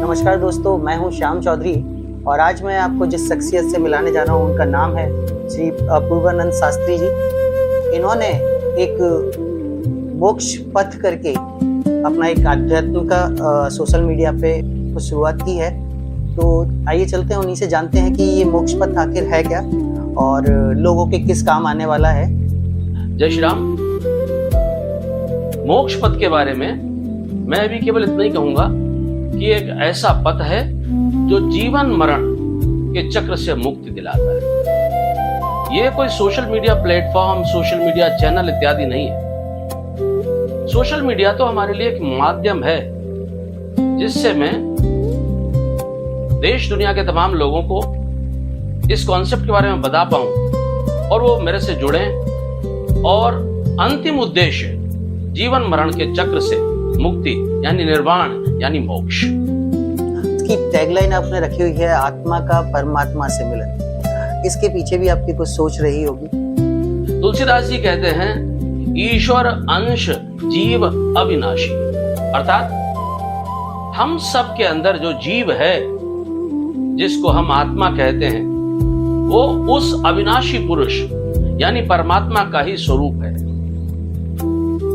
नमस्कार दोस्तों, मैं हूं श्याम चौधरी और आज मैं आपको जिस शख्सियत से मिलाने जा रहा हूं उनका नाम है श्री पूर्वानंद शास्त्री जी। इन्होंने एक मोक्ष पथ करके अपना एक आध्यात्म का सोशल मीडिया पे कुछ शुरुआत की है। तो आइए चलते हैं, उन्हीं से जानते हैं कि ये मोक्ष पथ आखिर है क्या और लोगों के किस काम आने वाला है। जय श्री राम। मोक्ष पथ के बारे में मैं भी केवल इतना ही कहूंगा कि एक ऐसा पथ है जो जीवन मरण के चक्र से मुक्ति दिलाता है। ये कोई social media platform, social media channel इत्यादि नहीं है। सोशल मीडिया तो हमारे लिए एक माध्यम है जिससे मैं देश दुनिया के तमाम लोगों को इस कॉन्सेप्ट के बारे में बता पाऊं और वो मेरे से जुड़े और अंतिम उद्देश्य जीवन मरण के चक्र से मुक्ति यानी निर्वाण यानी मोक्ष। इसकी टैगलाइन आपने रखी हुई है, आत्मा का परमात्मा से मिलन। इसके पीछे भी आपकी कुछ सोच रही होगी। तुलसीदास जी कहते हैं, ईश्वर अंश जीव अविनाशी, अर्थात हम सब के अंदर जो जीव है जिसको हम आत्मा कहते हैं वो उस अविनाशी पुरुष यानी परमात्मा का ही स्वरूप है।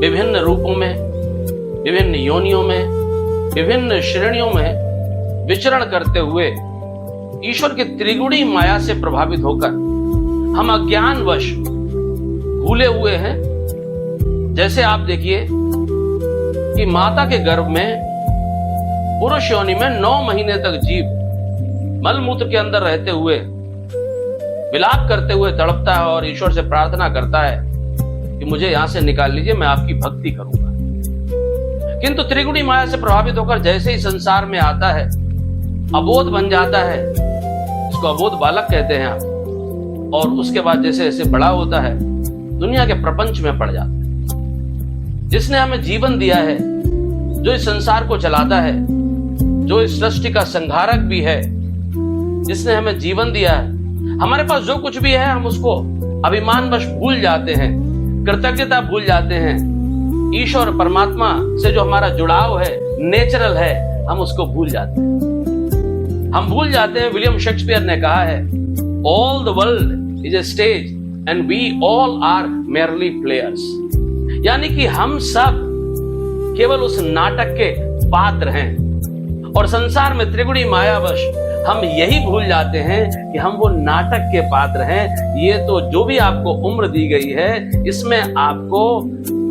विभिन्न रूपों में, विभिन्न योनियों में, विभिन्न श्रेणियों में विचरण करते हुए ईश्वर की त्रिगुणी माया से प्रभावित होकर हम अज्ञानवश भूले हुए हैं। जैसे आप देखिए कि माता के गर्भ में पुरुष योनि में 9 महीने तक जीव मलमूत्र के अंदर रहते हुए विलाप करते हुए तड़पता है और ईश्वर से प्रार्थना करता है कि मुझे यहां से निकाल लीजिए, मैं आपकी भक्ति करूंगा। किंतु त्रिगुणी माया से प्रभावित होकर जैसे ही संसार में आता है, अबोध बन जाता है, इसको अबोध बालक कहते हैं आप, और उसके बाद जैसे जैसे बड़ा होता है दुनिया के प्रपंच में पड़ जाता है। जिसने हमें जीवन दिया है, जो इस संसार को चलाता है, जो इस सृष्टि का संहारक भी है, जिसने हमें जीवन दिया है, हमारे पास जो कुछ भी है हम उसको अभिमानवश भूल जाते हैं, कृतज्ञता भूल जाते हैं। ईश्वर परमात्मा से जो हमारा जुड़ाव है, नेचुरल है, हम उसको भूल जाते हैं। हम भूल जाते हैं, विलियम शेक्सपियर ने कहा है, all the world is a stage and we all are merely players. यानी कि हम सब केवल उस नाटक के पात्र हैं और संसार में त्रिगुणी मायावश हम यही भूल जाते हैं कि हम वो नाटक के पात्र हैं। ये तो जो भी आपको उम्र दी गई है, इसमें आपको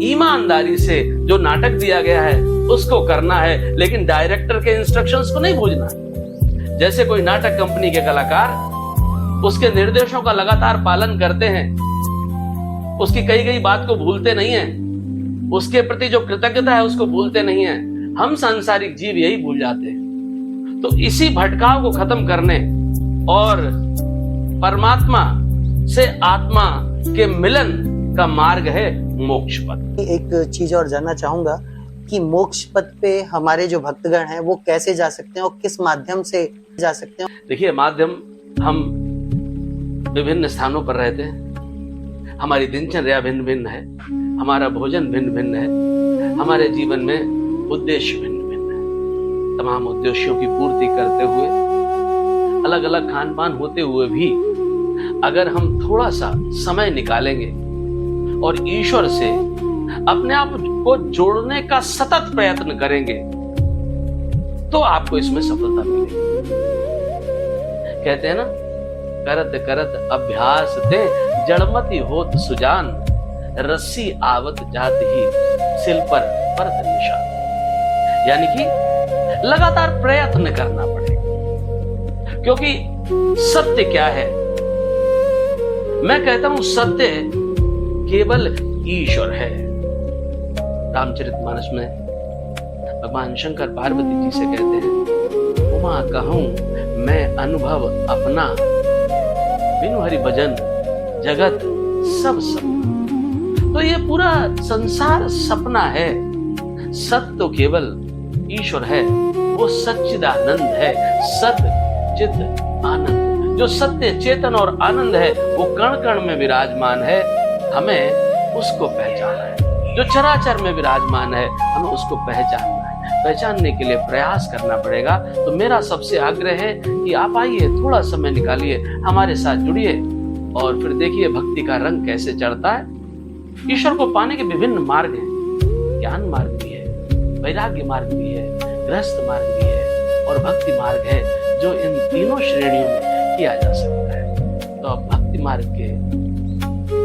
ईमानदारी से जो नाटक दिया गया है उसको करना है, लेकिन डायरेक्टर के इंस्ट्रक्शंस को नहीं भूलना। जैसे कोई नाटक कंपनी के कलाकार उसके निर्देशों का लगातार पालन करते हैं, उसकी कही गई बात को भूलते नहीं हैं, उसके प्रति जो कृतज्ञता है उसको भूलते नहीं हैं। हम सांसारिक जीव यही भूल जाते हैं। तो इसी भटकाव को खत्म करने और परमात्मा से आत्मा के मिलन का मार्ग है मोक्ष पथ। एक चीज और जानना चाहूंगा कि मोक्ष पथ पे हमारे जो भक्तगण हैं वो कैसे जा सकते हैं और किस माध्यम से जा सकते हैं? देखिए, माध्यम हम विभिन्न स्थानों पर रहते हैं, हमारी दिनचर्या भिन्न भिन्न है, हमारा भोजन भिन्न भिन्न है, हमारे जीवन में उद्देश्य भिन्न भिन्न है। तमाम उद्देश्यों की पूर्ति करते हुए, अलग अलग खान पान होते हुए भी अगर हम थोड़ा सा समय निकालेंगे और ईश्वर से अपने आप को जोड़ने का सतत प्रयत्न करेंगे तो आपको इसमें सफलता मिलेगी। कहते हैं ना, करत करत अभ्यास ते जड़मति होत सुजान, रस्सी आवत जात ही सिल पर परत निशान। यानी कि लगातार प्रयत्न करना पड़ेगा, क्योंकि सत्य क्या है? मैं कहता हूं सत्य केवल ईश्वर है। रामचरितमानस में भगवान शंकर पार्वती जी से कहते हैं, उमा कहूं मैं अनुभव अपना, बिनु हरि भजन जगत सब सपना। तो ये पूरा संसार सपना है, सत्य तो केवल ईश्वर है, वो सच्चिदानंद है, सत्य चित आनंद। जो सत्य चेतन और आनंद है वो कण कण में विराजमान है, हमें उसको पहचाना है। जो चराचर में विराजमान है, हमें उसको पहचानना है। पहचानने के लिए प्रयास करना पड़ेगा। तो मेरा सबसे आग्रह है कि आप आइए, थोड़ा समय निकालिए, हमारे साथ जुड़िए और फिर देखिए भक्ति का रंग कैसे चढ़ता है। ईश्वर को पाने के विभिन्न मार्ग हैं। ज्ञान मार्ग भी है, वैराग्य मार्ग भी है, गृहस्थ मार्ग भी है और भक्ति मार्ग है, जो इन तीनों श्रेणियों में किया जा सकता है। तो आप भक्ति मार्ग के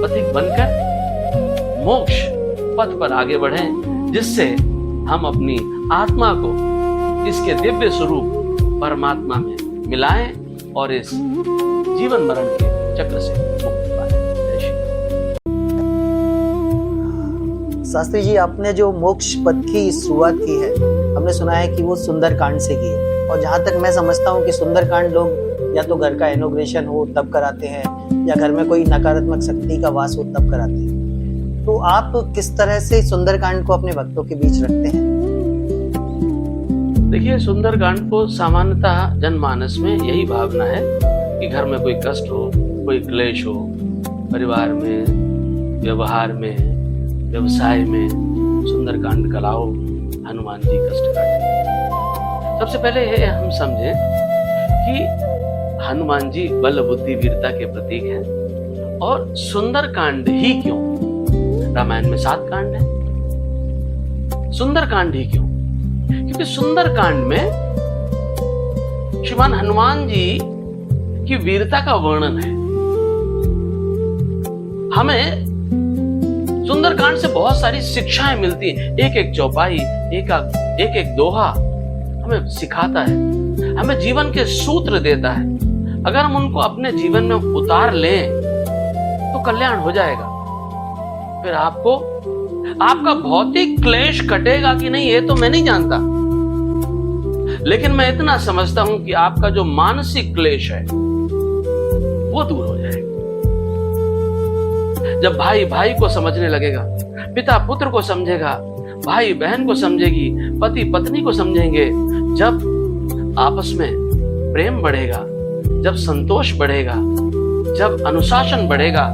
पथिक बनकर मोक्ष पथ पर आगे बढ़ें, जिससे हम अपनी आत्मा को इसके दिव्य स्वरूप परमात्मा में मिलाएं और इस जीवन मरण के चक्र से मुक्ति पाएं। शास्त्री जी, आपने जो मोक्ष पथ की शुरुआत की है, हमने सुना है कि वो सुंदरकांड से की है। और जहाँ तक मैं समझता हूँ कि सुंदरकांड लोग या तो घर का इनॉग्रेशन हो तब कराते हैं, या घर में कोई नकारात्मक शक्ति का वास हो तब कराते हैं। तो आप किस तरह से सुंदरकांड को अपने भक्तों के बीच रखते हैं? देखिए, सुंदरकांड को सामान्यतः जनमानस में यही भावना है कि घर में कोई कष्ट हो, कोई क्लेश हो, परिवार में, व्यवहार में, व्यवसाय में, सुंदरकांड का लाओ, हनुमान जी कष्ट काटेंगे। सबसे पहले ये हम समझें कि हनुमान जी बल बुद्धि वीरता के प्रतीक हैं। और सुंदरकांड ही क्यों? रामायण में 7 कांड है, सुंदरकांड ही क्यों? क्योंकि सुंदरकांड में श्रीमान हनुमान जी की वीरता का वर्णन है। हमें सुंदरकांड से बहुत सारी शिक्षाएं मिलती हैं। एक एक चौपाई, एक एक दोहा हमें सिखाता है, हमें जीवन के सूत्र देता है। अगर हम उनको अपने जीवन में उतार लें तो कल्याण हो जाएगा। फिर आपका भौतिक क्लेश कटेगा कि नहीं, ये तो मैं नहीं जानता, लेकिन मैं इतना समझता हूं कि आपका जो मानसिक क्लेश है वो दूर हो जाएगा। जब भाई भाई को समझने लगेगा, पिता पुत्र को समझेगा, भाई बहन को समझेगी, पति पत्नी को समझेंगे, जब आपस में प्रेम बढ़ेगा, जब संतोष बढ़ेगा, जब अनुशासन बढ़ेगा,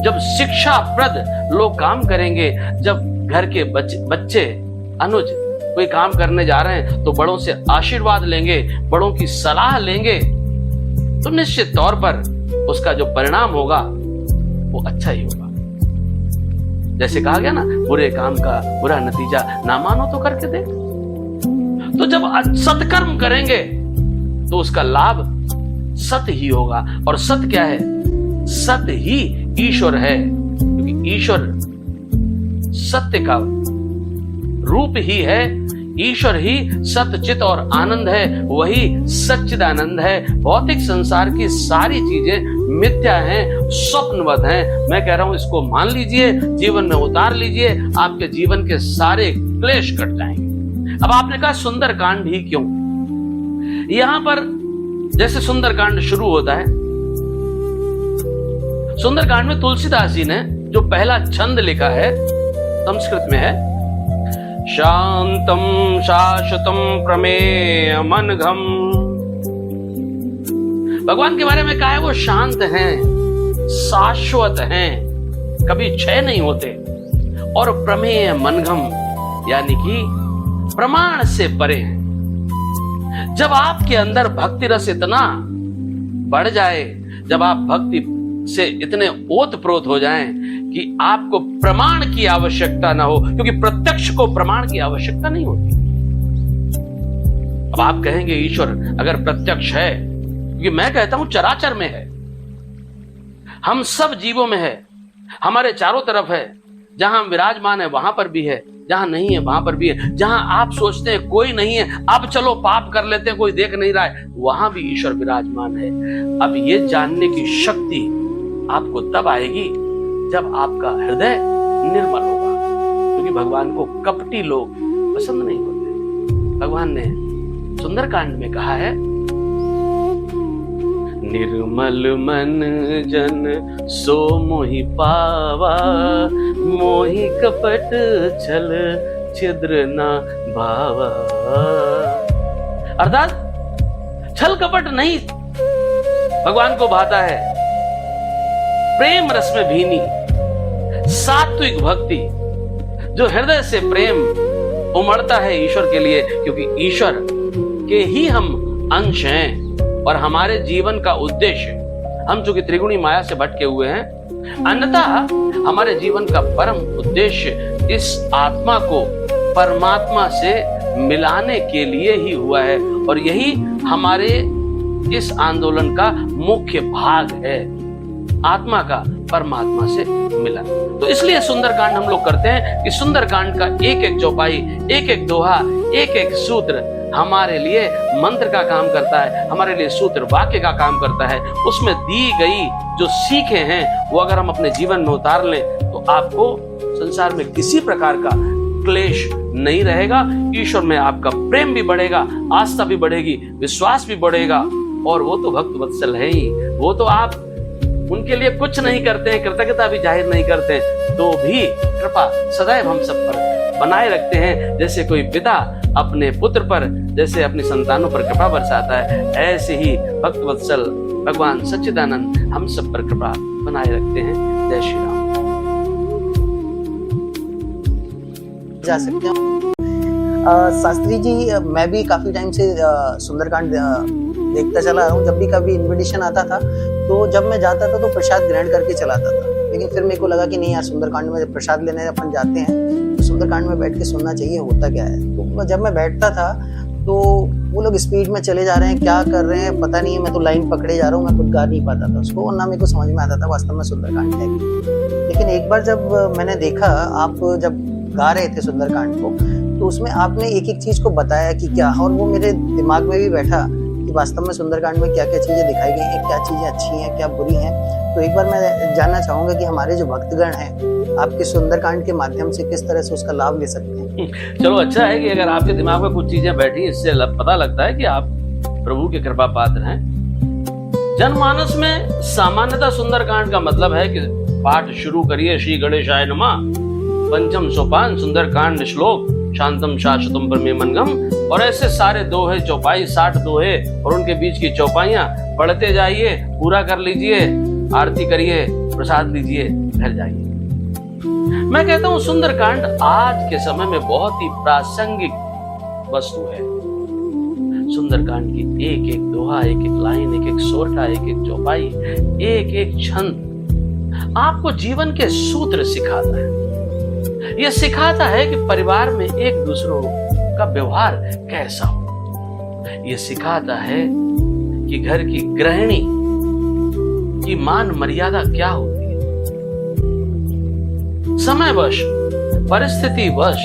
जब शिक्षाप्रद लोग काम करेंगे, जब घर के बच्चे अनुज कोई काम करने जा रहे हैं तो बड़ों से आशीर्वाद लेंगे, बड़ों की सलाह लेंगे, तो निश्चित तौर पर उसका जो परिणाम होगा वो अच्छा ही होगा। जैसे कहा गया ना, बुरे काम का बुरा नतीजा ना मानो तो करके देख। तो जब सत्कर्म करेंगे तो उसका लाभ सत्य ही होगा। और सत्य क्या है? सत्य ही ईश्वर है, क्योंकि ईश्वर सत्य का रूप ही है। ईश्वर ही सत्य चित और आनंद है, वही सच्चिदानंद है। भौतिक संसार की सारी चीजें मिथ्या हैं, स्वप्नवत हैं। मैं कह रहा हूं इसको मान लीजिए, जीवन में उतार लीजिए, आपके जीवन के सारे क्लेश कट जाएंगे। अब आपने कहा सुंदरकांड ही क्यों? यहां पर जैसे सुंदरकांड शुरू होता है, सुंदरकांड में तुलसीदास जी ने जो पहला छंद लिखा है संस्कृत में है, शांतम शाश्वतम प्रमेय मनघम। भगवान के बारे में कहा है वो शांत हैं, शाश्वत हैं, कभी क्षय नहीं होते, और प्रमेय मनघम यानी कि प्रमाण से परे हैं। जब आपके अंदर भक्ति रस इतना बढ़ जाए, जब आप भक्ति से इतने ओतप्रोत हो जाएं कि आपको प्रमाण की आवश्यकता ना हो, क्योंकि प्रत्यक्ष को प्रमाण की आवश्यकता नहीं होती। अब आप कहेंगे ईश्वर अगर प्रत्यक्ष है, क्योंकि मैं कहता हूं चराचर में है, हम सब जीवों में है, हमारे चारों तरफ है। जहां हम विराजमान है वहां पर भी है, जहां नहीं है वहां पर भी है। जहां आप सोचते हैं कोई नहीं है, अब चलो पाप कर लेते हैं, कोई देख नहीं रहा है, वहां भी ईश्वर विराजमान है। अब ये जानने की शक्ति आपको तब आएगी जब आपका हृदय निर्मल होगा, क्योंकि भगवान को कपटी लोग पसंद नहीं होते। भगवान ने सुंदरकांड में कहा है, निर्मल मन जन सो मोहि पावा, मोहि कपट छल छिद्र ना भावा। अर्थात छल कपट नहीं भगवान को भाता है, प्रेम रस में भीनी सात्विक भक्ति जो हृदय से प्रेम उमड़ता है ईश्वर के लिए, क्योंकि ईश्वर के ही हम अंश हैं और हमारे जीवन का उद्देश्य, हम चूंकि त्रिगुणी माया से भटके हुए हैं, अन्यथा हमारे जीवन का परम उद्देश्य इस आत्मा को परमात्मा से मिलाने के लिए ही हुआ है और यही हमारे इस आंदोलन का मुख्य भाग है, आत्मा का परमात्मा से मिलन। तो इसलिए सुंदरकांड हम लोग करते हैं कि सुंदरकांड का एक एक चौपाई, एक एक दोहा, एक एक सूत्र हमारे लिए मंत्र का काम करता है, हमारे लिए सूत्र वाक्य का काम करता है। उसमें दी गई जो सीखे हैं वो अगर हम अपने जीवन में उतार लें तो आपको संसार में किसी प्रकार का क्लेश नहीं रहेगा। ईश्वर में आपका प्रेम भी बढ़ेगा, आस्था भी बढ़ेगी, विश्वास भी बढ़ेगा। और वो तो भक्त वत्सल है ही, वो तो आप उनके लिए कुछ नहीं करते हैं, कृतज्ञता भी जाहिर नहीं करते हैं, तो भी कृपा सदैव हम सब पर बनाए रखते हैं। जैसे कोई पिता अपने पुत्र पर, जैसे अपनी संतानों पर कृपा बरसाता है, ऐसे ही भक्त वत्सल भगवान सच्चिदानंद हम सब पर कृपा बनाए रखते हैं। जय श्री राम। जा सकते हैं। शास्त्री जी, मैं भी काफी टाइम से सुंदरकांड देखता चला रहा हूँ। जब भी कभी इनविटेशन आता था तो जब मैं जाता था तो प्रसाद ग्रहण करके चलाता था, लेकिन फिर मेरे को लगा कि नहीं यार, सुंदरकांड में जब प्रसाद लेने अपन जाते हैं तो सुंदरकांड में बैठ के सुनना चाहिए होता क्या है। तो जब मैं बैठता था तो वो लोग स्पीड में चले जा रहे हैं, क्या कर रहे हैं पता नहीं है, मैं तो लाइन पकड़े जा रहा हूँ, मैं खुद गा नहीं पाता था उसको, और ना मेरे को समझ में आता था वास्तव में सुंदरकांड है। लेकिन एक बार जब मैंने देखा, आप जब गा रहे थे सुंदरकांड को, तो उसमें आपने एक एक चीज को बताया कि क्या, और वो मेरे दिमाग में भी बैठा कि वास्तव में सुंदरकांड में क्या क्या चीजें दिखाई गई हैं, क्या चीजें अच्छी हैं, क्या बुरी हैं। तो एक बार मैं जानना चाहूंगा कि हमारे जो भक्तगण हैं आपके सुंदरकांड के माध्यम से किस तरह से उसका लाभ ले सकते हैं। चलो, अच्छा है कि अगर आपके दिमाग में कुछ चीजें बैठी, इससे पता लगता है कि आप प्रभु के कृपा पात्र हैं। जनमानस में सामान्यतः सुंदरकांड का मतलब है कि पाठ शुरू करिए श्री गणेशाय नमः, पंचम सोपान सुंदरकांड श्लोक शांतम शाश्वतम परमेमनगम, और ऐसे सारे दोहे चौपाई 60 दोहे और उनके बीच की चौपाइयां पढ़ते जाइए, पूरा कर लीजिए, आरती करिए, प्रसाद लीजिए, घर जाइए। मैं कहता हूं सुंदरकांड आज के समय में बहुत ही प्रासंगिक वस्तु है। सुंदरकांड की एक एक दोहा, एक एक लाइन, एक एक सोरठा, एक एक चौपाई, एक एक छंद आपको जीवन के सूत्र सिखाता है। यह सिखाता है कि परिवार में एक दूसरों का व्यवहार कैसा हो। यह सिखाता है कि घर की गृहिणी की मान मर्यादा क्या होती है। समयवश, परिस्थितिवश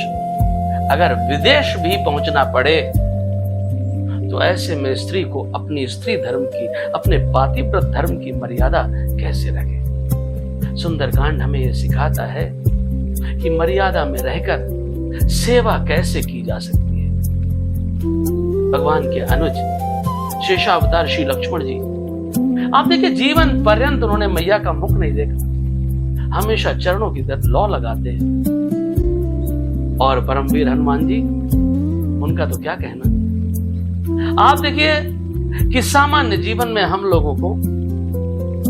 अगर विदेश भी पहुंचना पड़े तो ऐसे में स्त्री को अपनी स्त्री धर्म की, अपने पातिव्रत धर्म की मर्यादा कैसे रखे। सुंदरकांड हमें यह सिखाता है कि मर्यादा में रहकर सेवा कैसे की जा सकती है। भगवान के अनुज शेषावतार श्री लक्ष्मण जी, आप देखिए जीवन पर्यंत उन्होंने मैया का मुख नहीं देखा, हमेशा चरणों की तरफ लौ लगाते हैं। और परमवीर हनुमान जी, उनका तो क्या कहना। आप देखिए कि सामान्य जीवन में हम लोगों को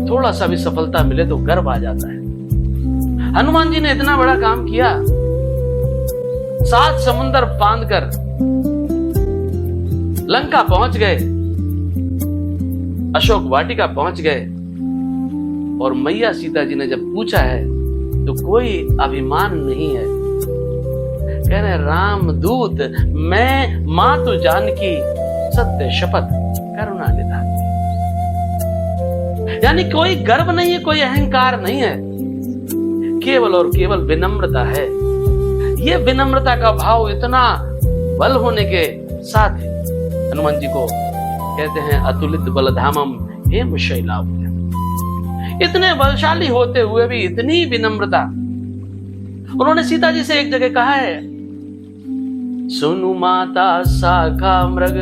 थोड़ा सा भी सफलता मिले तो गर्व आ जाता है। हनुमान जी ने इतना बड़ा काम किया, 7 समुंदर फांद कर लंका पहुंच गए, अशोक वाटिका पहुंच गए, और मैया सीता जी ने जब पूछा है तो कोई अभिमान नहीं है, कह रहे राम दूत मैं मातु जानकी सत्य शपथ करुणा निधान। यानी कोई गर्व नहीं है, कोई अहंकार नहीं है, केवल और केवल विनम्रता है। ये विनम्रता का भाव इतना बल होने के साथ हनुमान जी को कहते हैं अतुलित बलधामम हेम शैलाव्य। इतने बलशाली होते हुए भी इतनी विनम्रता। उन्होंने सीता जी से एक जगह कहा है, सुनु माता शाखा मृग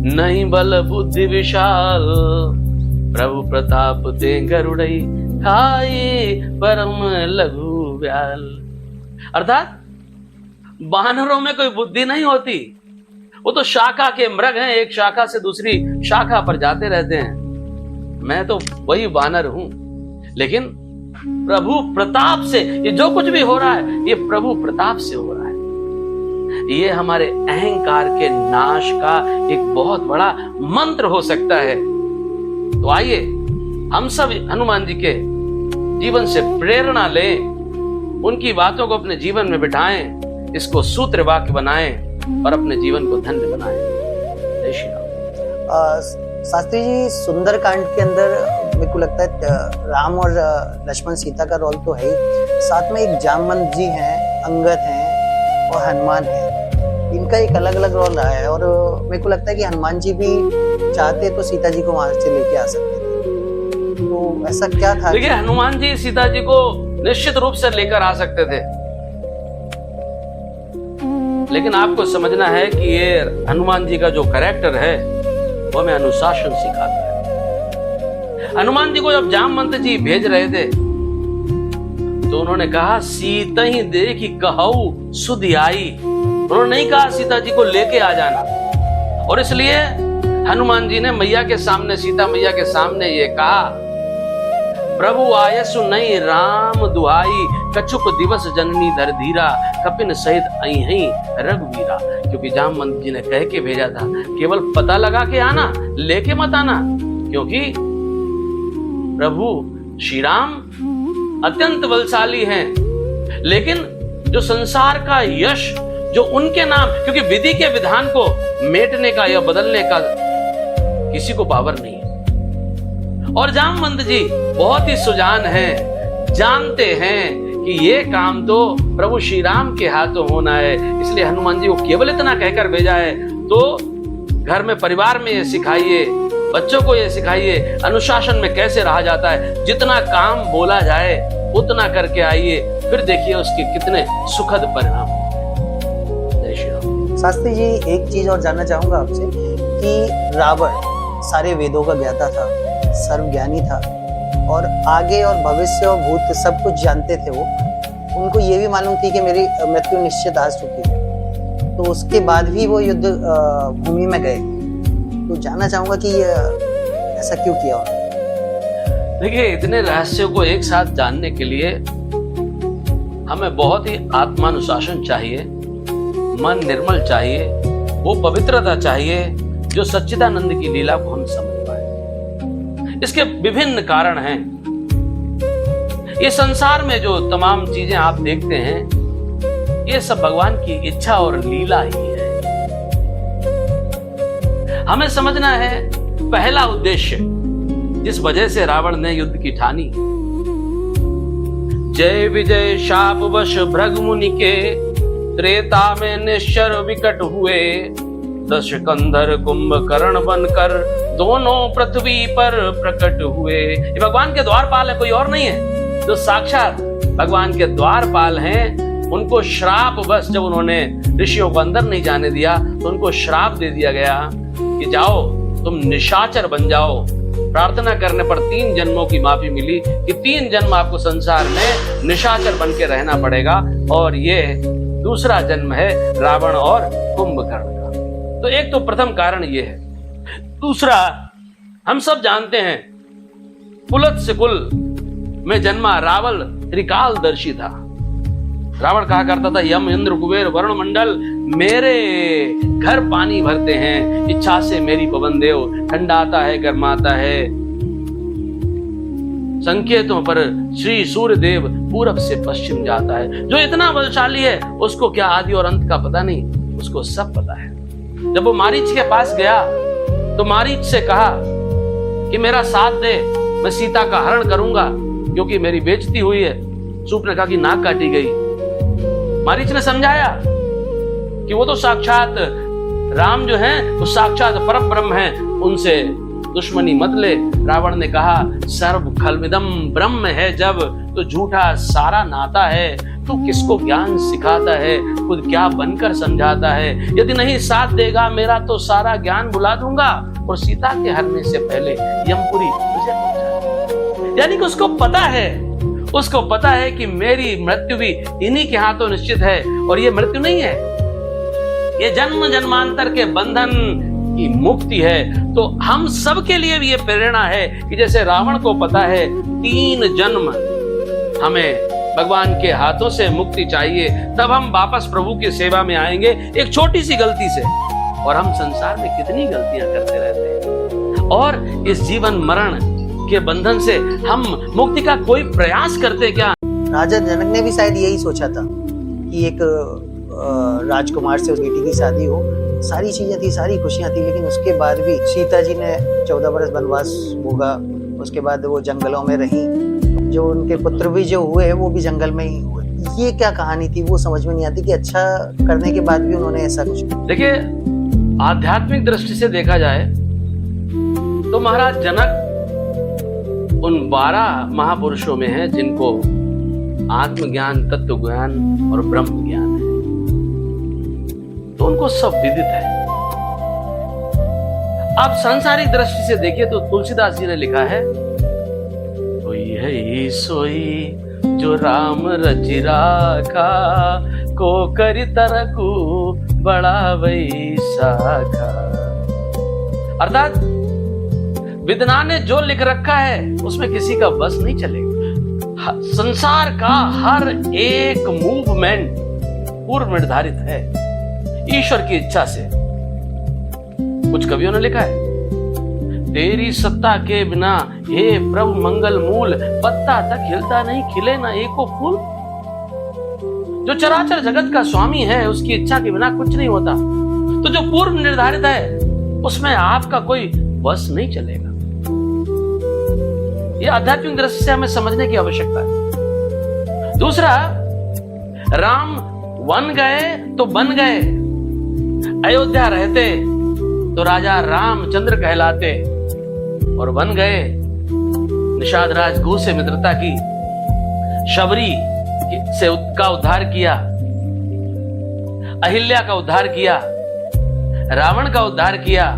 नहीं बल बुद्धि विशाल, प्रभु प्रताप ते गरुड़ई खाए परम लघु व्याल। अर्थात वानरों में कोई बुद्धि नहीं होती, वो तो शाखा के मृग हैं, एक शाखा से दूसरी शाखा पर जाते रहते हैं। मैं तो वही वानर हूं, लेकिन प्रभु प्रताप से, ये जो कुछ भी हो रहा है ये प्रभु प्रताप से हो रहा है। ये हमारे अहंकार के नाश का एक बहुत बड़ा मंत्र हो सकता है। तो आइए हम सब हनुमान जी के जीवन से प्रेरणा लें, उनकी बातों को अपने जीवन में बिठाएं, इसको सूत्र वाक्य बनाएं और अपने जीवन को धन्य बनाएं। जय श्री राम। शास्त्री जी, सुंदरकांड के अंदर मेरे को लगता है राम और लक्ष्मण सीता का रोल तो है ही, साथ में एक जामवंत जी हैं, अंगद हैं और हनुमान है। इनका एक अलग अलग रोल रहा है और मेरे को लगता है कि हनुमान जी भी चाहते तो सीता जी को वहां से लेके आ सकते थे। तो ऐसा क्या था? देखिए, हनुमान जी सीता जी को निश्चित रूप से लेकर आ सकते थे, लेकिन आपको समझना है कि ये हनुमान जी का जो कैरेक्टर है वो हमें अनुशासन सिखाता है। हनुमान जी को जब जामवंत जी भेज रहे थे तो उन्होंने कहा सीता ही देखी कहऊ सुध आई। उन्होंने नहीं कहा सीता जी को लेके आ जाना, और इसलिए हनुमान जी ने मैया के सामने, सीता मैया के सामने ये कहा, प्रभु आयसु नहीं राम दुहाई, कछुक दिवस जननी धर धीरा, कपिन सहित अहि रघुवीरा। क्योंकि जामवंत जी ने कह के भेजा था, केवल पता लगा के आना, लेके मत आना, क्योंकि प्रभु श्री राम अत्यंत बलशाली हैं, लेकिन जो संसार का यश जो उनके नाम, क्योंकि विधि के विधान को मेटने का या बदलने का किसी को पावर नहीं है। और जामवंत जी बहुत ही सुजान हैं, जानते हैं कि ये काम तो प्रभु श्री राम के हाथों होना है, इसलिए हनुमान जी को केवल इतना कहकर भेजा है। तो घर में, परिवार में ये सिखाइए, बच्चों को ये सिखाइए अनुशासन में कैसे रहा जाता है। जितना काम बोला जाए उतना करके आइए, फिर देखिए उसके कितने सुखद परिणाम। जय श्री राम। शास्त्री जी, एक चीज और जानना चाहूंगा आपसे कि रावण सारे वेदों का ज्ञाता था, सर्वज्ञानी था और आगे और भविष्य और भूत सब कुछ जानते थे। वो उनको ये भी मालूम थी कि मेरी मृत्यु निश्चित आ चुकी है, तो उसके बाद भी वो युद्ध भूमि में गए। तो जानना चाहूंगा कि ऐसा क्यों किया उन्होंने? देखिए, इतने रहस्यों को एक साथ जानने के लिए हमें बहुत ही आत्मानुशासन चाहिए, मन निर्मल चाहिए, वो पवित्रता चाहिए जो सच्चिदानंद की लीला को हम समझ पाए। इसके विभिन्न कारण हैं। ये संसार में जो तमाम चीजें आप देखते हैं, ये सब भगवान की इच्छा और लीला ही है। हमें समझना है पहला उद्देश्य जिस वजह से रावण ने युद्ध की ठानी, जय विजय शापवश भृग मुनि के, त्रेता में निश्चर विकट हुए, दश कंधर कुंभकर्ण बनकर दोनों पृथ्वी पर प्रकट हुए। ये भगवान के द्वारपाल है, कोई और नहीं है, जो साक्षात भगवान के द्वारपाल हैं। उनको श्राप बस, जब उन्होंने ऋषियों को अंदर नहीं जाने दिया तो उनको श्राप दे दिया गया कि जाओ तुम निशाचर बन जाओ। प्रार्थना करने पर 3 जन्मों की माफी मिली कि 3 जन्म आपको संसार में निशाचर बन के रहना पड़ेगा, और ये दूसरा जन्म है रावण और कुंभकर्ण का। तो एक तो प्रथम कारण ये है। दूसरा, हम सब जानते हैं कुलत से कुल में जन्मा रावण त्रिकालदर्शी था। रावण कहा करता था, यम इंद्र कुबेर वरुण मंडल मेरे घर पानी भरते हैं, इच्छा से मेरी पवन देव ठंडाता है गर्माता है, संकेतों पर श्री सूर्य देव पूरब से पश्चिम जाता है। जो इतना बलशाली है उसको क्या आदि और अंत का पता नहीं, उसको सब पता है। जब वो मारीच के पास गया तो मारीच से कहा कि मेरा साथ दे, मैं सीता का हरण करूंगा क्योंकि मेरी बेइज्जती हुई है। सूप ने कहा कि नाक काटी गई। मारीच ने समझाया कि वो तो साक्षात राम जो हैं वो साक्षात परम ब्रह्म हैं, उनसे दुश्मनी मत ले। रावण ने कहा, सर्व खलविदम ब्रह्म है जब, तो झूठा सारा नाता है। तू किसको ज्ञान सिखाता है, खुद क्या बनकर समझाता है। यदि नहीं साथ देगा मेरा तो सारा ज्ञान भुला दूंगा और सीता के हरने से पहले यमपुरी तुझे पहुंचा। यानी कि उसको पता है कि मेरी मृत्यु भी इन्हीं के हाथों निश्चित है, और ये मृत्यु नहीं है, ये जन्म जन्मांतर के बंधन की मुक्ति है। तो हम सब के लिए भी ये प्रेरणा है कि जैसे रावण को पता है 3 जन्म हमें भगवान के हाथों से मुक्ति चाहिए, तब हम वापस प्रभु की सेवा में आएंगे। एक छोटी सी गलती से, और हम संसार में कितनी गलतियां करते रहते हैं, और इस जीवन मरण के बंधन से हम मुक्ति का कोई प्रयास करते क्या? राजा जनक ने भी शायद यही सोचा था कि एक राजकुमार से उस बेटी की शादी हो, सारी चीजें थी, सारी खुशियां थी, लेकिन उसके बाद भी सीता जी ने 14 बरस वनवास भोगा, उसके बाद वो जंगलों में रही, जो उनके पुत्र भी जो हुए वो भी जंगल में ही हुए। ये क्या कहानी थी वो समझ में नहीं आती कि अच्छा करने के बाद भी उन्होंने ऐसा कुछ। देखिए, आध्यात्मिक दृष्टि से देखा जाए तो महाराज जनक उन 12 महापुरुषों में हैं जिनको आत्मज्ञान, तत्व ज्ञान और ब्रह्म ज्ञान है, तो उनको सब विदित है। आप सांसारिक दृष्टि से देखिए तो तुलसीदास जी ने लिखा है, तो यही सोई जो राम रचि राखा, को करि तरकु बड़ा वही शाखा। अर्थात विद्वान ने जो लिख रखा है उसमें किसी का बस नहीं चलेगा। संसार का हर एक मूवमेंट पूर्व निर्धारित है ईश्वर की इच्छा से। कुछ कवियों ने लिखा है, तेरी सत्ता के बिना हे प्रभु मंगल मूल, पत्ता तक हिलता नहीं, खिले ना एको फूल। जो चराचर जगत का स्वामी है उसकी इच्छा के बिना कुछ नहीं होता, तो जो पूर्व निर्धारित है उसमें आपका कोई बस नहीं चलेगा। ये आध्यात्मिक दृष्टि से हमें समझने की आवश्यकता है। दूसरा, राम वन गए तो बन गए, अयोध्या रहते तो राजा रामचंद्र कहलाते, और बन गए निषाद राज गो से मित्रता की, शबरी से का उद्धार किया, अहिल्या का उद्धार किया, रावण का उद्धार किया,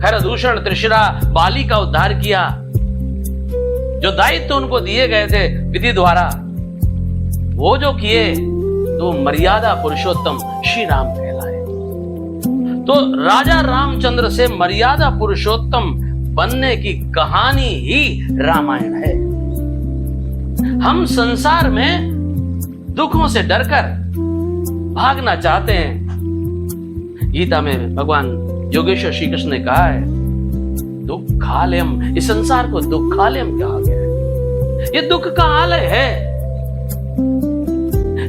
खरदूषण त्रिशिरा बाली का उद्धार किया। जो दायित्व उनको दिए गए थे विधि द्वारा वो जो किए, तो मर्यादा पुरुषोत्तम श्री राम कहलाए। तो राजा रामचंद्र से मर्यादा पुरुषोत्तम बनने की कहानी ही रामायण है। हम संसार में दुखों से डरकर भागना चाहते हैं। गीता में भगवान योगेश्वर श्री कृष्ण ने कहा है, दुखालयम, इस संसार को दुखालयम कहा गया है। ये दुख का आलय है।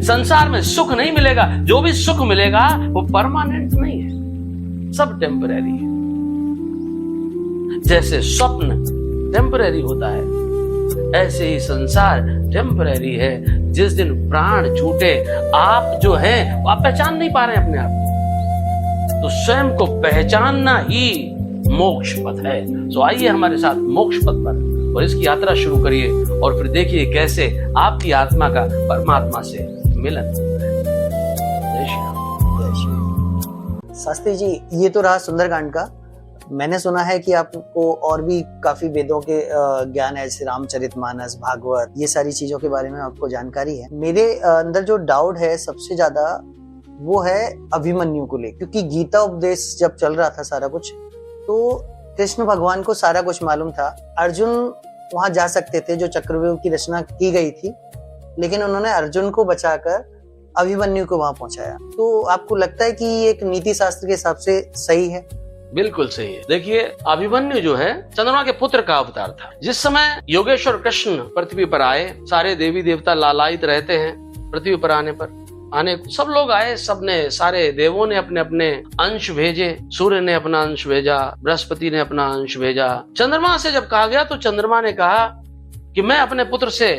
संसार में सुख नहीं मिलेगा, जो भी सुख मिलेगा वो परमानेंट नहीं है, सब टेम्परेरी है। जैसे स्वप्न टेम्परेरी होता है, ऐसे ही संसार टेम्परेरी है। जिस दिन प्राण छूटे, आप जो है आप पहचान नहीं पा रहे हैं अपने आप, तो स्वयं को पहचानना ही मोक्ष पथ है। तो आइए हमारे साथ मोक्ष पथ पर और इसकी यात्रा शुरू करिए, और फिर देखिए कैसे आपकी आत्मा का परमात्मा से मिलन होता है। जय श्री राम। जय श्री राम। शास्त्री जी, ये तो रहा सुंदरकांड का। मैंने सुना है कि आपको और भी काफी वेदों के ज्ञान है, जैसे रामचरितमानस, भागवत, ये सारी चीजों के बारे में आपको जानकारी है। मेरे अंदर जो डाउट है सबसे ज्यादा वो है अभिमन्यु को लेकर, क्योंकि गीता उपदेश जब चल रहा था सारा कुछ, तो कृष्ण भगवान को सारा कुछ मालूम था। अर्जुन वहां जा सकते थे, जो चक्रव्यूह की रचना की गई थी, लेकिन उन्होंने अर्जुन को बचाकर अभिमन्यु को वहां पहुंचाया। तो आपको लगता है कि ये एक नीति शास्त्र के हिसाब से सही है? बिल्कुल सही है। देखिए, अभिमन्यु जो है चंद्रमा के पुत्र का अवतार था। जिस समय योगेश्वर कृष्ण पृथ्वी पर आए, सारे देवी देवता लालायित रहते हैं पृथ्वी पर आने सब लोग आए, सबने, सारे देवों ने अपने अपने अंश भेजे। सूर्य ने अपना अंश भेजा, बृहस्पति ने अपना अंश भेजा। चंद्रमा से जब कहा गया तो चंद्रमा ने कहा कि मैं अपने पुत्र से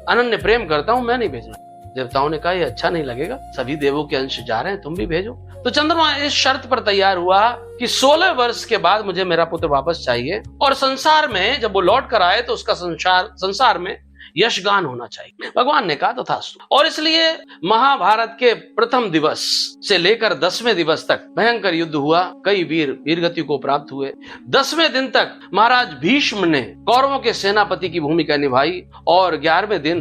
अनन्य प्रेम करता हूं, मैं नहीं भेजना। देवताओं ने कहा ये अच्छा नहीं लगेगा, सभी देवों के अंश जा रहे हैं, तुम भी भेजो। तो चंद्रमा इस शर्त पर तैयार हुआ कि 16 वर्ष के बाद मुझे मेरा पुत्र वापस चाहिए, और संसार में जब वो लौट कर आए तो उसका संसार में यशगान होना चाहिए। भगवान ने कहा तथास्तु। और इसलिए महाभारत के प्रथम दिवस से लेकर 10वें दिवस तक भयंकर युद्ध हुआ। कई वीर वीरगति को प्राप्त हुए। 10वें दिन तक महाराज भीष्म ने कौरवों के सेनापति की भूमिका निभाई, और 11वें दिन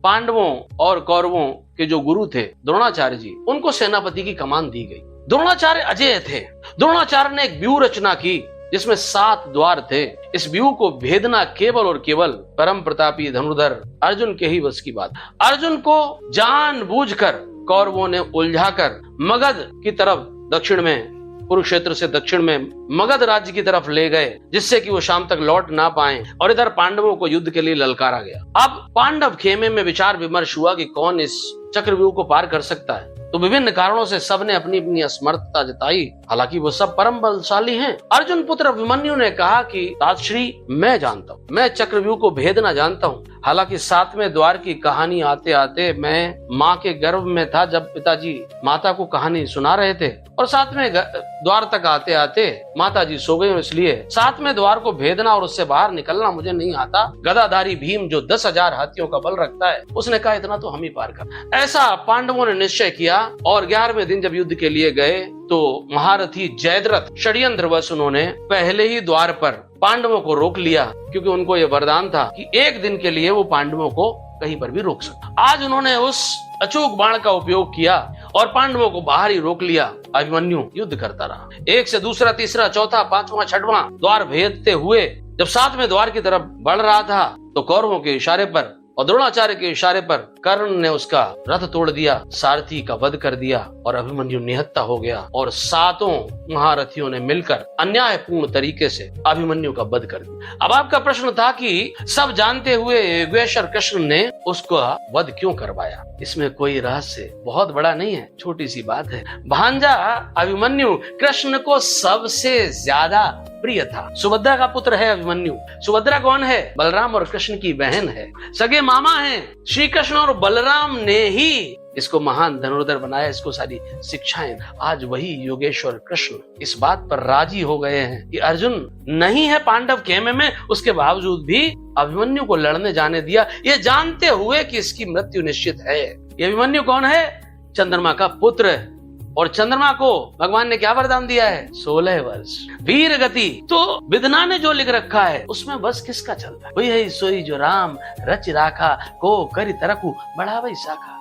पांडवों और कौरवों के जो गुरु थे द्रोणाचार्य जी, उनको सेनापति की कमान दी गई। द्रोणाचार्य अजेय थे। द्रोणाचार्य ने एक व्यूह रचना की जिसमें 7 द्वार थे। इस व्यूह को भेदना केवल और केवल परम प्रतापी धनुर्धर अर्जुन के ही वश की बात। अर्जुन को जानबूझकर कौरवों ने उलझाकर मगध की तरफ दक्षिण में, कुरुक्षेत्र से दक्षिण में मगध राज्य की तरफ ले गए, जिससे कि वो शाम तक लौट ना पाए, और इधर पांडवों को युद्ध के लिए ललकारा गया। अब पांडव खेमे में विचार विमर्श हुआ कि कौन इस चक्रव्यूह को पार कर सकता है। तो विभिन्न कारणों से सबने अपनी अपनी असमर्थता जताई, हालांकि वो सब परम बलशाली हैं। अर्जुन पुत्र अभिमन्यु ने कहा कि तातश्री, मैं जानता हूँ, मैं चक्रव्यूह को भेदना जानता हूँ। हालांकि 7वें द्वार की कहानी आते आते मैं माँ के गर्भ में था जब पिताजी माता को कहानी सुना रहे थे, और 7वें द्वार तक आते आते माता जी सो गई, इसलिए 7वें द्वार को भेदना और उससे बाहर निकलना मुझे नहीं आता। गदाधारी भीम जो 10,000 हाथियों का बल रखता है, उसने कहा इतना तो हम ही पार कर। ऐसा पांडवों ने निश्चय किया, और 11वें दिन जब युद्ध के लिए गए तो महारथी जयद्रथ षड्यंत्रवश उन्होंने पहले ही द्वार पर पांडवों को रोक लिया, क्योंकि उनको यह वरदान था कि एक दिन के लिए वो पांडवों को कहीं पर भी रोक सकते। आज उन्होंने उस अचूक बाण का उपयोग किया और पांडवों को बाहर ही रोक लिया। अभिमन्यु युद्ध करता रहा, एक से दूसरा, तीसरा, चौथा, 5वां, 6वां द्वार भेदते हुए जब 7वें द्वार की तरफ बढ़ रहा था, तो कौरवों के इशारे पर और द्रोणाचार्य के इशारे पर कर्ण ने उसका रथ तोड़ दिया, सारथी का वध कर दिया, और अभिमन्यु निहत्था हो गया। और 7 महारथियों ने मिलकर अन्यायपूर्ण तरीके से अभिमन्यु का वध कर दिया। अब आपका प्रश्न था कि सब जानते हुए योगेश्वर कृष्ण ने उसको वध क्यों करवाया। इसमें कोई रहस्य बहुत बड़ा नहीं है, छोटी सी बात है। भांजा अभिमन्यु कृष्ण को सबसे ज्यादा प्रिय था। सुभद्रा का पुत्र है अभिमन्यु। सुभद्रा कौन है? बलराम और कृष्ण की बहन है, सगे मामा हैं। श्री कृष्ण और बलराम ने ही इसको महान धनुर्धर बनाया, इसको सारी शिक्षाएं। आज वही योगेश्वर कृष्ण इस बात पर राजी हो गए हैं कि अर्जुन नहीं है पांडव खेमे में, उसके बावजूद भी अभिमन्यु को लड़ने जाने दिया, ये जानते हुए कि इसकी मृत्यु निश्चित है। ये अभिमन्यु कौन है? चंद्रमा का पुत्र है, और चंद्रमा को भगवान ने क्या वरदान दिया है? 16 वर्ष वीर गति। तो विधना ने जो लिख रखा है उसमें बस किसका चलता है? वही है सोई जो राम रच राखा, को करी तरकु बढ़ावई शाखा।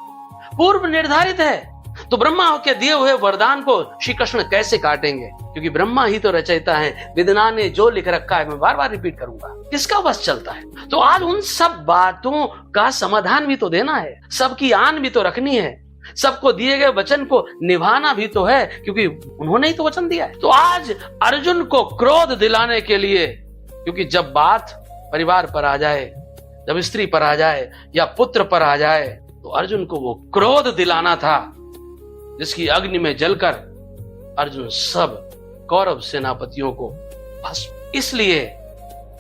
पूर्व निर्धारित है, तो ब्रह्मा के दिए हुए वरदान को श्री कृष्ण कैसे काटेंगे? क्योंकि ब्रह्मा ही तो रचयिता है। विधना ने जो लिख रखा है, मैं बार बार रिपीट करूंगा, किसका बस चलता है? तो आज उन सब बातों का समाधान भी तो देना है, सबकी आन भी तो रखनी है, सबको दिए गए वचन को निभाना भी तो है, क्योंकि उन्होंने ही तो वचन दिया है। तो आज अर्जुन को क्रोध दिलाने के लिए, क्योंकि जब बात परिवार पर आ जाए, जब स्त्री पर आ जाए या पुत्र पर आ जाए, तो अर्जुन को वो क्रोध दिलाना था जिसकी अग्नि में जलकर अर्जुन सब कौरव सेनापतियों को भस्म। इसलिए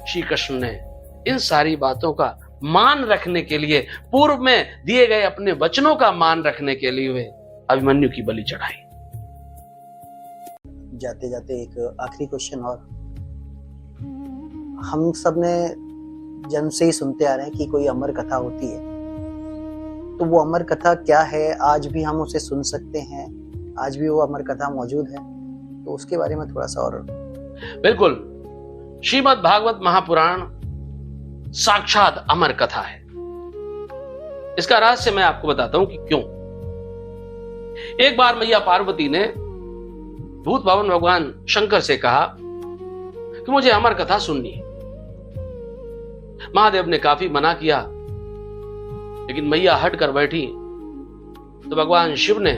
श्री कृष्ण ने इन सारी बातों का मान रखने के लिए, पूर्व में दिए गए अपने वचनों का मान रखने के लिए वे अभिमन्यु की बलि चढ़ाई। जाते जाते एक आखिरी क्वेश्चन और, हम सब ने जन्म से ही सुनते आ रहे हैं कि कोई अमर कथा होती है, तो वो अमर कथा क्या है? आज भी हम उसे सुन सकते हैं, आज भी वो अमर कथा मौजूद है, तो उसके बारे में थोड़ा सा और। बिल्कुल, श्रीमद् भागवत महापुराण साक्षात अमर कथा है। इसका रहस्य मैं आपको बताता हूं कि क्यों। एक बार मैया पार्वती ने भूत भवन भगवान शंकर से कहा कि मुझे अमर कथा सुननी है। महादेव ने काफी मना किया, लेकिन मैया हट कर बैठी, तो भगवान शिव ने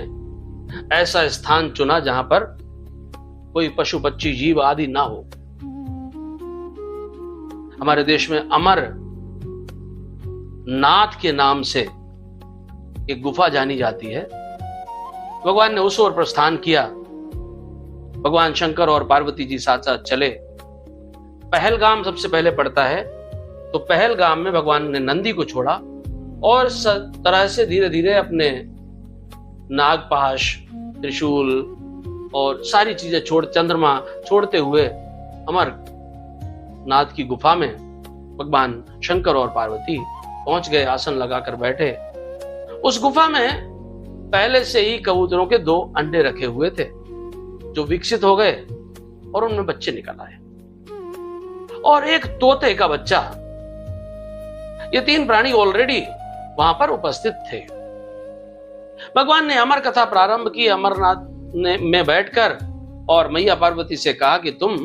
ऐसा स्थान चुना जहां पर कोई पशु पक्षी जीव आदि ना हो। हमारे देश में अमर नाथ के नाम से एक गुफा जानी जाती है। भगवान ने उस ओर प्रस्थान किया। भगवान शंकर और पार्वती जी साथ साथ चले। पहलगाम सबसे पहले पड़ता है, तो पहलगाम में भगवान ने नंदी को छोड़ा और तरह से धीरे धीरे अपने नागपाश, त्रिशूल और सारी चीजें चंद्रमा छोड़ते हुए अमर नाथ की गुफा में भगवान शंकर और पार्वती पहुंच गए। आसन लगाकर बैठे। उस गुफा में पहले से ही कबूतरों के 2 अंडे रखे हुए थे, जो विकसित हो गए और उनमें बच्चे निकल आए, और एक तोते का बच्चा। ये 3 प्राणी ऑलरेडी वहां पर उपस्थित थे। भगवान ने अमर कथा प्रारंभ की अमरनाथ में बैठकर, और मैया पार्वती से कहा कि तुम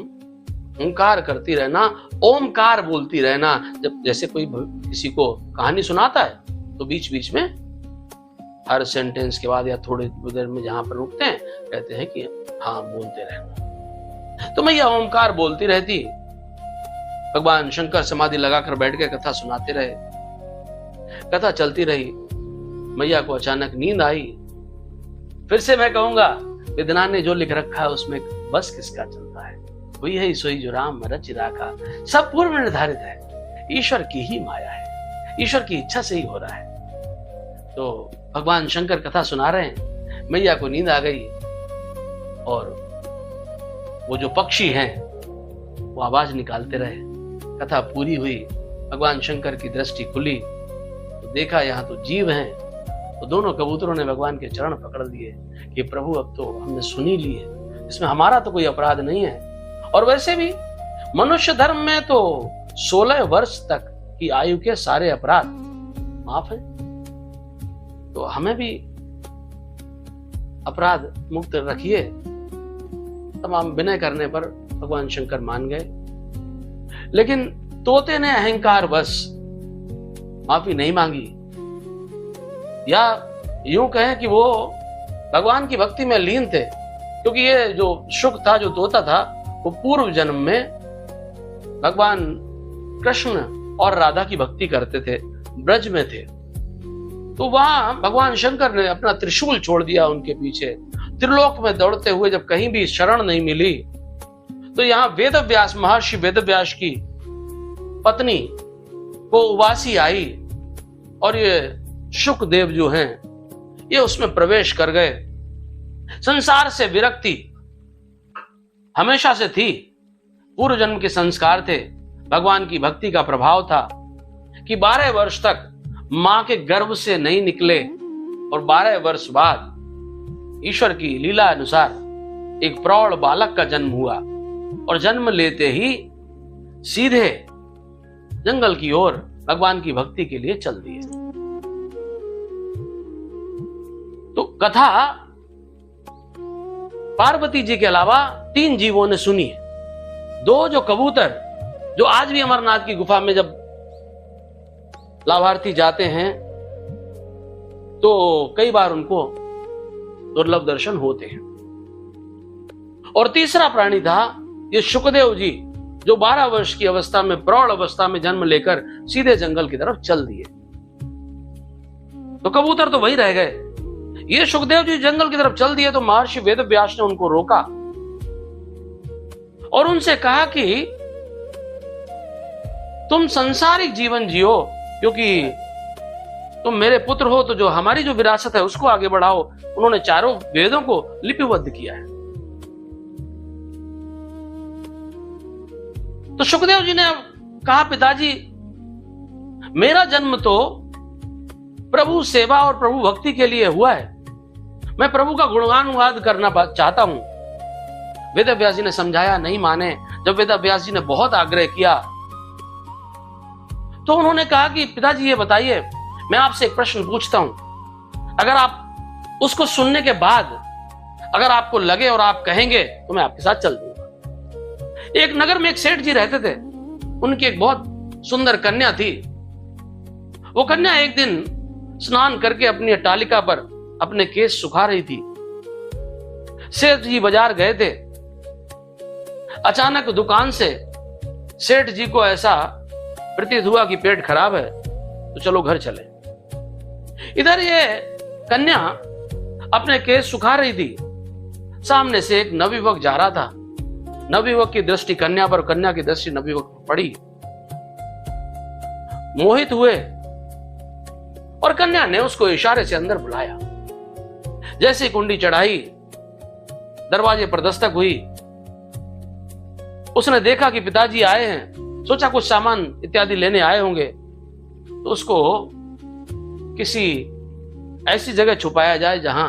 ओंकार करती रहना, ओमकार बोलती रहना। जब जैसे कोई किसी को कहानी सुनाता है तो बीच बीच में हर सेंटेंस के बाद या थोड़ी देर में जहां पर रुकते हैं कहते हैं कि हाँ बोलते रहना। तो मैया ओमकार बोलती रहती, भगवान शंकर समाधि लगाकर बैठ के कथा सुनाते रहे। कथा चलती रही, मैया को अचानक नींद आई। फिर से मैं कहूंगा, विद्वान ने जो लिख रखा है उसमें बस किसका चलता है, वही है सोई जो राम रच राखा। सब पूर्व निर्धारित है, ईश्वर की ही माया है, ईश्वर की इच्छा से ही हो रहा है। तो भगवान शंकर कथा सुना रहे हैं, मैया को नींद आ गई और वो जो पक्षी हैं वो आवाज निकालते रहे। कथा पूरी हुई, भगवान शंकर की दृष्टि खुली तो देखा यहाँ तो जीव हैं। तो दोनों कबूतरों ने भगवान के चरण पकड़ लिए कि प्रभु अब तो हमने सुनी ली है, इसमें हमारा तो कोई अपराध नहीं है। और वैसे भी मनुष्य धर्म में तो 16 वर्ष तक की आयु के सारे अपराध माफ है, तो हमें भी अपराध मुक्त रखिए। तमाम विनय करने पर भगवान शंकर मान गए, लेकिन तोते ने अहंकार वश माफी नहीं मांगी, या यूं कहें कि वो भगवान की भक्ति में लीन थे, क्योंकि ये जो शुक था, जो तोता था, वो पूर्व जन्म में भगवान कृष्ण और राधा की भक्ति करते थे, ब्रज में थे। तो वहां भगवान शंकर ने अपना त्रिशूल छोड़ दिया उनके पीछे। त्रिलोक में दौड़ते हुए जब कहीं भी शरण नहीं मिली, तो यहाँ वेदव्यास, महर्षि वेदव्यास की पत्नी को उबासी आई और ये शुकदेव जो हैं ये उसमें प्रवेश कर गए। संसार से विरक्ति हमेशा से थी, पूर्व जन्म के संस्कार थे, भगवान की भक्ति का प्रभाव था कि 12 वर्ष तक मां के गर्भ से नहीं निकले और 12 वर्ष बाद ईश्वर की लीला अनुसार एक प्रौढ़ बालक का जन्म हुआ और जन्म लेते ही सीधे जंगल की ओर भगवान की भक्ति के लिए चल दिए। तो कथा पार्वती जी के अलावा 3 जीवों ने सुनी है। 2 जो कबूतर, जो आज भी अमरनाथ की गुफा में जब लाभार्थी जाते हैं तो कई बार उनको दुर्लभ दर्शन होते हैं। और तीसरा प्राणी था ये शुकदेव जी, जो 12 वर्ष की अवस्था में, प्रौढ़ अवस्था में जन्म लेकर सीधे जंगल की तरफ चल दिए। तो कबूतर तो वही रह गए। ये शुकदेव जी जंगल की तरफ चल दिए तो महर्षि वेदव्यास ने उनको रोका और उनसे कहा कि तुम सांसारिक जीवन जियो, क्योंकि तुम मेरे पुत्र हो, तो जो हमारी जो विरासत है उसको आगे बढ़ाओ। उन्होंने चारों वेदों को लिपिबद्ध किया है। तो शुकदेव जी ने कहा, पिताजी मेरा जन्म तो प्रभु सेवा और प्रभु भक्ति के लिए हुआ है, मैं प्रभु का गुणगान करना चाहता हूं। वेदव्यास जी ने समझाया, नहीं माने। जब वेदव्यास जी ने बहुत आग्रह किया तो उन्होंने कहा कि पिताजी ये बताइए, मैं आपसे एक प्रश्न पूछता हूं, अगर आप उसको सुनने के बाद अगर आपको लगे और आप कहेंगे तो मैं आपके साथ चल दूंगा। एक नगर में एक सेठ जी रहते थे, उनकी एक बहुत सुंदर कन्या थी। वो कन्या एक दिन स्नान करके अपनी अट्टालिका पर अपने केस सुखा रही थी। सेठ जी बाजार गए थे। अचानक दुकान से सेठ जी को ऐसा प्रतीत हुआ कि पेट खराब है, तो चलो घर चले। इधर ये कन्या अपने केस सुखा रही थी, सामने से एक नवयुवक जा रहा था। नवयुवक की दृष्टि कन्या पर, कन्या की दृष्टि नवयुवक पर पड़ी। मोहित हुए और कन्या ने उसको इशारे से अंदर बुलाया। जैसे कुंडी चढ़ाई, दरवाजे पर दस्तक हुई। उसने देखा कि पिताजी आए हैं, सोचा कुछ सामान इत्यादि लेने आए होंगे, तो उसको किसी ऐसी जगह छुपाया जाए जहां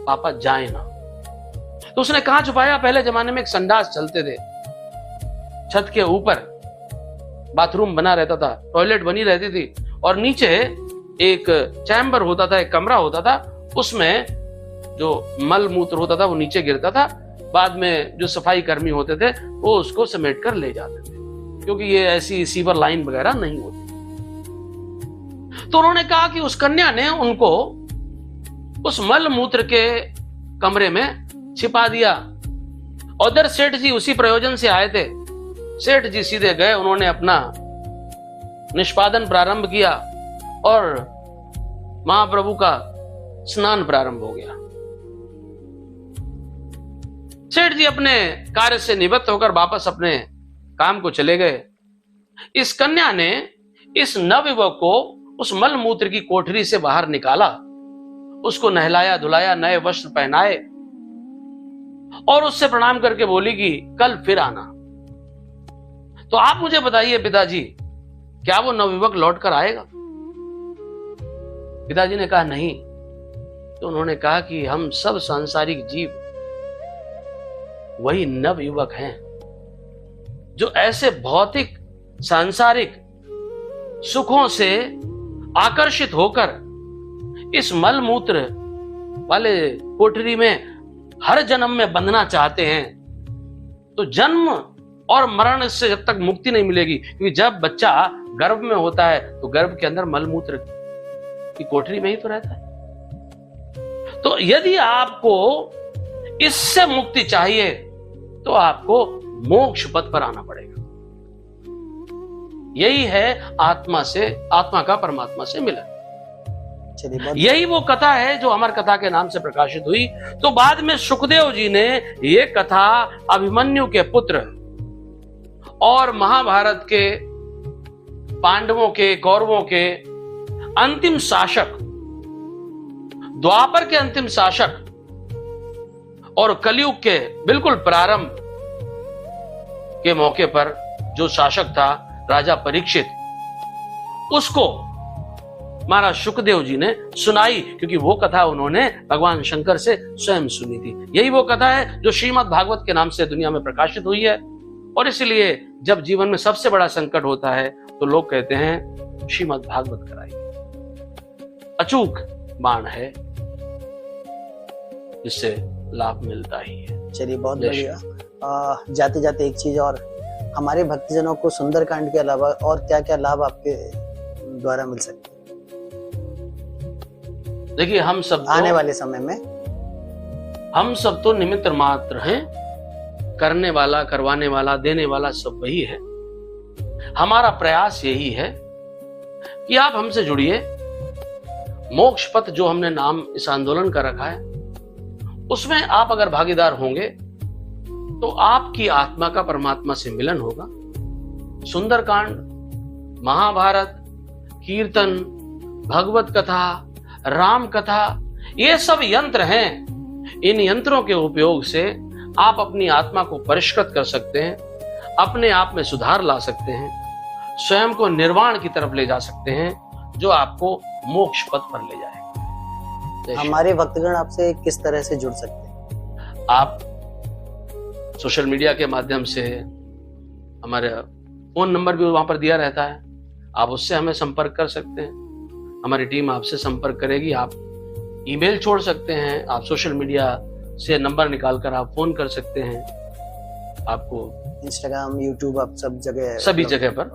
पापा जाए ना। तो उसने कहां छुपाया? पहले जमाने में एक संडास चलते थे, छत के ऊपर बाथरूम बना रहता था, टॉयलेट बनी रहती थी, और नीचे एक चैम्बर होता था, एक कमरा होता था, उसमें जो मल मूत्र होता था वो नीचे गिरता था। बाद में जो सफाई कर्मी होते थे वो उसको समेट कर ले जाते थे, क्योंकि ये ऐसी सीवर लाइन वगैरह नहीं होती। तो उन्होंने कहा कि उस कन्या ने उनको उस मल मूत्र के कमरे में छिपा दिया। उधर सेठ जी उसी प्रयोजन से आए थे। सेठ जी सीधे गए, उन्होंने अपना निष्पादन प्रारंभ किया और महाप्रभु का स्नान प्रारंभ हो गया। सेठ जी अपने कार्य से निवृत्त होकर वापस अपने काम को चले गए। इस कन्या ने इस नवयुवक को उस मल मूत्र की कोठरी से बाहर निकाला, उसको नहलाया धुलाया, नए वस्त्र पहनाए और उससे प्रणाम करके बोली कि कल फिर आना। तो आप मुझे बताइए पिताजी, क्या वो नवयुवक लौट कर आएगा? पिताजी ने कहा नहीं। तो उन्होंने कहा कि हम सब सांसारिक जीव वही नवयुवक हैं जो ऐसे भौतिक सांसारिक सुखों से आकर्षित होकर इस मल मूत्र वाले कोठरी में हर जन्म में बंधना चाहते हैं। तो जन्म और मरण से जब तक मुक्ति नहीं मिलेगी, क्योंकि जब बच्चा गर्भ में होता है तो गर्भ के अंदर मल मूत्र की कोठरी में ही तो रहता है। तो यदि आपको इससे मुक्ति चाहिए तो आपको मोक्ष पथ पर आना पड़ेगा। यही है आत्मा का परमात्मा से मिलन। यही वो कथा है जो अमर कथा के नाम से प्रकाशित हुई। तो बाद में सुखदेव जी ने ये कथा अभिमन्यु के पुत्र और महाभारत के पांडवों के कौरवों के अंतिम शासक, द्वापर के अंतिम शासक और कलयुग के बिल्कुल प्रारंभ के मौके पर जो शासक था राजा परीक्षित, उसको महाराज सुखदेव जी ने सुनाई, क्योंकि वो कथा उन्होंने भगवान शंकर से स्वयं सुनी थी। यही वो कथा है जो श्रीमद् भागवत के नाम से दुनिया में प्रकाशित हुई है। और इसलिए जब जीवन में सबसे बड़ा संकट होता है तो लोग कहते हैं श्रीमद् भागवत कराइए। अचूक बाण है जिससे लाभ मिलता ही है। चलिए, बहुत बढ़िया। जाते जाते एक चीज और, हमारे भक्तजनों को सुंदरकांड के अलावा और क्या क्या लाभ आपके द्वारा मिल सकते हैं? देखिए, हम सब आने वाले समय में हम सब तो निमित्त मात्र हैं। करने वाला, करवाने वाला, देने वाला सब वही है। हमारा प्रयास यही है कि आप हमसे जुड़िए। मोक्ष पथ जो हमने नाम इस आंदोलन का रखा है, उसमें आप अगर भागीदार होंगे तो आपकी आत्मा का परमात्मा से मिलन होगा। सुंदरकांड, महाभारत, कीर्तन, भगवत कथा, राम कथा, ये सब यंत्र हैं। इन यंत्रों के उपयोग से आप अपनी आत्मा को परिष्कृत कर सकते हैं, अपने आप में सुधार ला सकते हैं, स्वयं को निर्वाण की तरफ ले जा सकते हैं, जो आपको मोक्ष पथ पर ले जाएगा। हमारे भक्तगण आपसे किस तरह से जुड़ सकते हैं? आप सोशल मीडिया के माध्यम से, हमारे फोन नंबर भी वहां पर दिया रहता है, आप उससे हमें संपर्क कर सकते हैं। हमारी टीम आपसे संपर्क करेगी। आप ईमेल छोड़ सकते हैं, आप सोशल मीडिया से नंबर निकालकर आप फोन कर सकते हैं। आपको इंस्टाग्राम, यूट्यूब, आप सब जगह, सभी जगह पर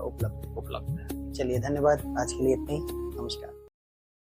उपलब्ध है। चलिए, धन्यवाद। आज के लिए इतना ही। नमस्कार।